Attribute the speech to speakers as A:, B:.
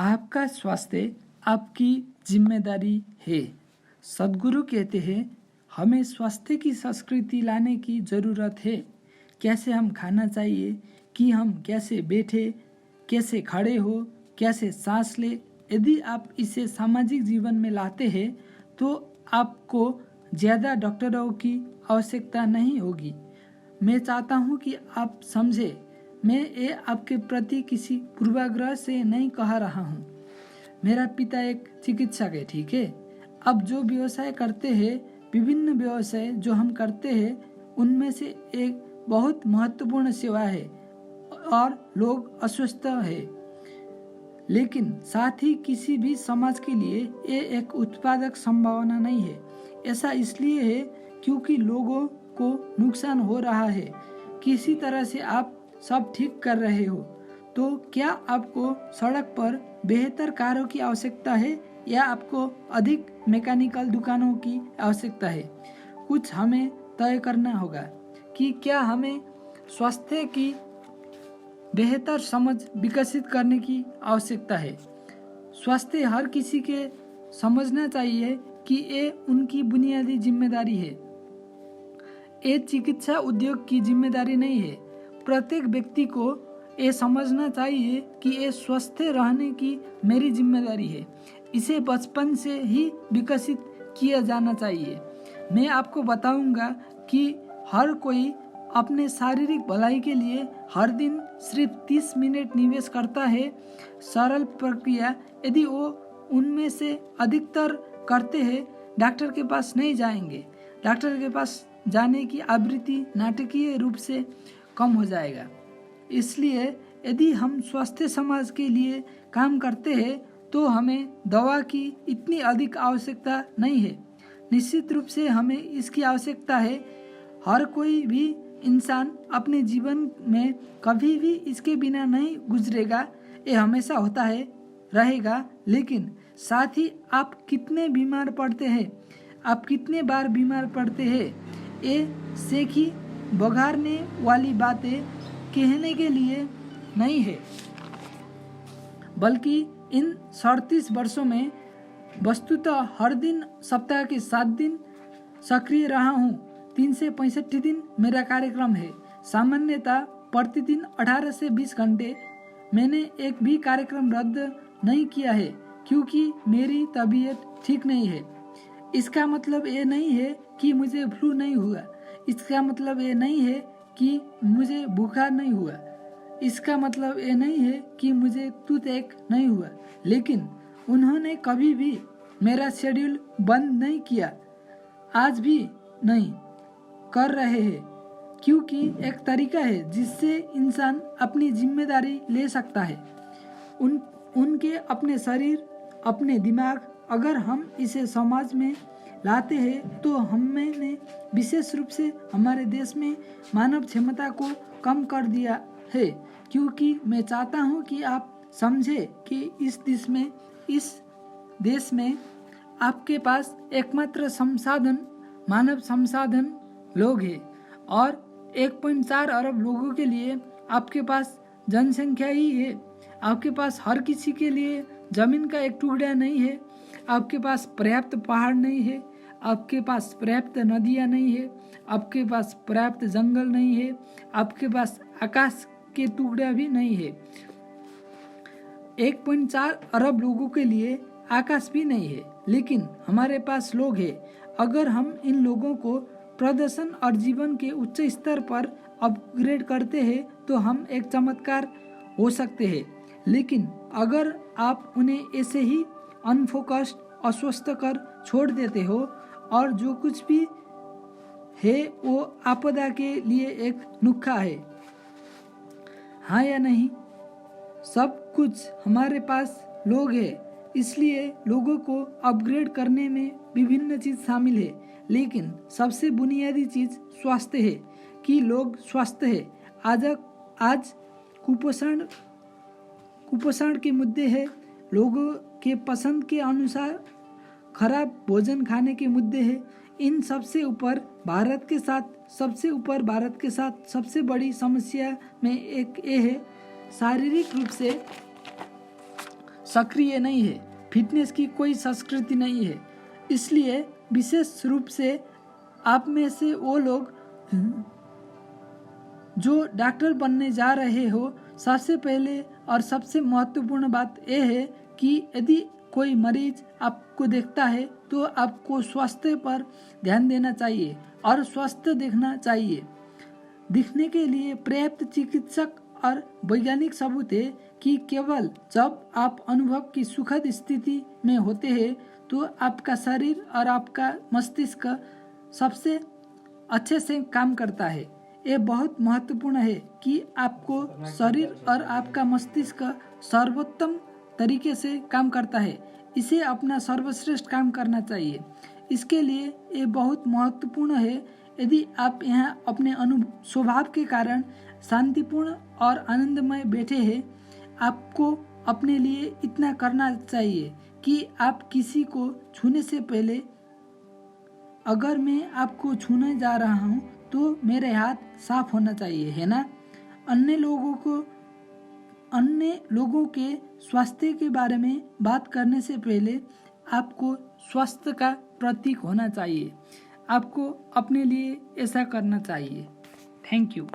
A: आपका स्वास्थ्य आपकी जिम्मेदारी है। सद्गुरु कहते हैं हमें स्वास्थ्य की संस्कृति लाने की ज़रूरत है। कैसे हम खाना चाहिए, कि हम कैसे बैठे, कैसे खड़े हो, कैसे सांस ले। यदि आप इसे सामाजिक जीवन में लाते हैं तो आपको ज़्यादा डॉक्टरों की आवश्यकता नहीं होगी। मैं चाहता हूँ कि आप समझे, मैं ये आपके प्रति किसी पूर्वाग्रह से नहीं कह रहा हूँ। मेरा पिता एक चिकित्सक है, ठीक है। अब जो व्यवसाय करते हैं, विभिन्न व्यवसाय जो हम करते हैं, उनमें से एक बहुत महत्वपूर्ण सेवा है और लोग अस्वस्थ है। लेकिन साथ ही किसी भी समाज के लिए ये एक उत्पादक संभावना नहीं है। ऐसा इसलिए है क्योंकि लोगों को नुकसान हो रहा है। किसी तरह से आप सब ठीक कर रहे हो, तो क्या आपको सड़क पर बेहतर कारों की आवश्यकता है या आपको अधिक मैकेनिकल दुकानों की आवश्यकता है? कुछ हमें तय करना होगा कि क्या हमें स्वास्थ्य की बेहतर समझ विकसित करने की आवश्यकता है। स्वास्थ्य हर किसी के समझना चाहिए कि ये उनकी बुनियादी जिम्मेदारी है। ये चिकित्सा उद्योग की जिम्मेदारी नहीं है। प्रत्येक व्यक्ति को ये समझना चाहिए कि ये स्वस्थ रहने की मेरी जिम्मेदारी है। इसे बचपन से ही विकसित किया जाना चाहिए। मैं आपको बताऊंगा कि हर कोई अपने शारीरिक भलाई के लिए हर दिन सिर्फ 30 मिनट निवेश करता है। सरल प्रक्रिया, यदि वो उनमें से अधिकतर करते हैं, डॉक्टर के पास नहीं जाएंगे। डॉक्टर के पास जाने की आवृत्ति नाटकीय रूप से कम हो जाएगा। इसलिए यदि हम स्वस्थ समाज के लिए काम करते हैं तो हमें दवा की इतनी अधिक आवश्यकता नहीं है। निश्चित रूप से हमें इसकी आवश्यकता है। हर कोई भी इंसान अपने जीवन में कभी भी इसके बिना नहीं गुजरेगा। ये हमेशा होता है, रहेगा। लेकिन साथ ही आप कितने बीमार पड़ते हैं, आप कितने बार बीमार पड़ते हैं, ये सेखी बघारने वाली बातें कहने के लिए नहीं है, बल्कि इन 37 वर्षों में वस्तुतः हर दिन सप्ताह के 7 दिन सक्रिय रहा हूँ। 365 दिन मेरा कार्यक्रम है। सामान्यतः प्रतिदिन 18 से 20 घंटे। मैंने एक भी कार्यक्रम रद्द नहीं किया है क्योंकि मेरी तबीयत ठीक नहीं है। इसका मतलब ये नहीं है कि मुझे फ्लू नहीं हुआ। इसका मतलब ये नहीं है कि मुझे बुखार नहीं हुआ। इसका मतलब ये नहीं है कि मुझे टूथएक नहीं हुआ। लेकिन उन्होंने कभी भी मेरा शेड्यूल बंद नहीं किया, आज भी नहीं कर रहे हैं, क्योंकि एक तरीका है जिससे इंसान अपनी जिम्मेदारी ले सकता है। उनके अपने शरीर, अपने दिमाग। अगर हम इसे समाज में लाते हैं तो हमने विशेष रूप से हमारे देश में मानव क्षमता को कम कर दिया है। क्योंकि मैं चाहता हूं कि आप समझे कि इस देश में आपके पास एकमात्र संसाधन मानव संसाधन लोग हैं और 1.4 अरब लोगों के लिए आपके पास जनसंख्या ही है। आपके पास हर किसी के लिए जमीन का एक टुकड़ा नहीं है। आपके पास पर्याप्त पहाड़ नहीं है। आपके पास पर्याप्त नदियाँ नहीं है। आपके पास पर्याप्त जंगल नहीं है। आपके पास आकाश के टुकड़ा भी नहीं है। 1.4 अरब लोगों के लिए आकाश भी नहीं है, लेकिन हमारे पास लोग हैं। अगर हम इन लोगों को प्रदर्शन और जीवन के उच्च स्तर पर अपग्रेड करते हैं तो हम एक चमत्कार हो सकते हैं। लेकिन अगर आप उन्हें ऐसे ही अनफोकस्ड, अस्वस्थ कर छोड़ देते हो और जो कुछ भी है वो आपदा के लिए एक नुक्खा है, हाँ या नहीं? सब कुछ हमारे पास लोग हैं, इसलिए लोगों को अपग्रेड करने में विभिन्न चीज शामिल है। लेकिन सबसे बुनियादी चीज स्वास्थ्य है कि लोग स्वस्थ है। आज कुपोषण के मुद्दे है, लोगों के पसंद के अनुसार खराब भोजन खाने के मुद्दे है। इन सबसे ऊपर भारत के साथ सबसे बड़ी समस्या में एक ये है, शारीरिक रूप से सक्रिय नहीं है, फिटनेस की कोई संस्कृति नहीं है। इसलिए विशेष रूप से आप में से वो लोग जो डॉक्टर बनने जा रहे हो, सबसे पहले और सबसे महत्वपूर्ण बात यह है कि यदि कोई मरीज आपको देखता है तो आपको स्वास्थ्य पर ध्यान देना चाहिए और स्वास्थ्य देखना चाहिए। दिखने के लिए पर्याप्त चिकित्सक और वैज्ञानिक सबूत है कि केवल जब आप अनुभव की सुखद स्थिति में होते हैं तो आपका शरीर और आपका मस्तिष्क सबसे अच्छे से काम करता है। ये बहुत महत्वपूर्ण है कि आपको शरीर और आपका मस्तिष्क सर्वोत्तम तरीके से काम करता है, इसे अपना सर्वश्रेष्ठ काम करना चाहिए। इसके लिए ये बहुत महत्वपूर्ण है। यदि आप यहाँ अपने स्वभाव के कारण शांतिपूर्ण और आनंदमय बैठे हैं, आपको अपने लिए इतना करना चाहिए कि आप किसी को छूने से पहले, अगर मैं आपको छूने जा रहा हूँ तो मेरे हाथ साफ होना चाहिए, है ना। अन्य लोगों के स्वास्थ्य के बारे में बात करने से पहले आपको स्वास्थ्य का प्रतीक होना चाहिए। आपको अपने लिए ऐसा करना चाहिए। Thank you.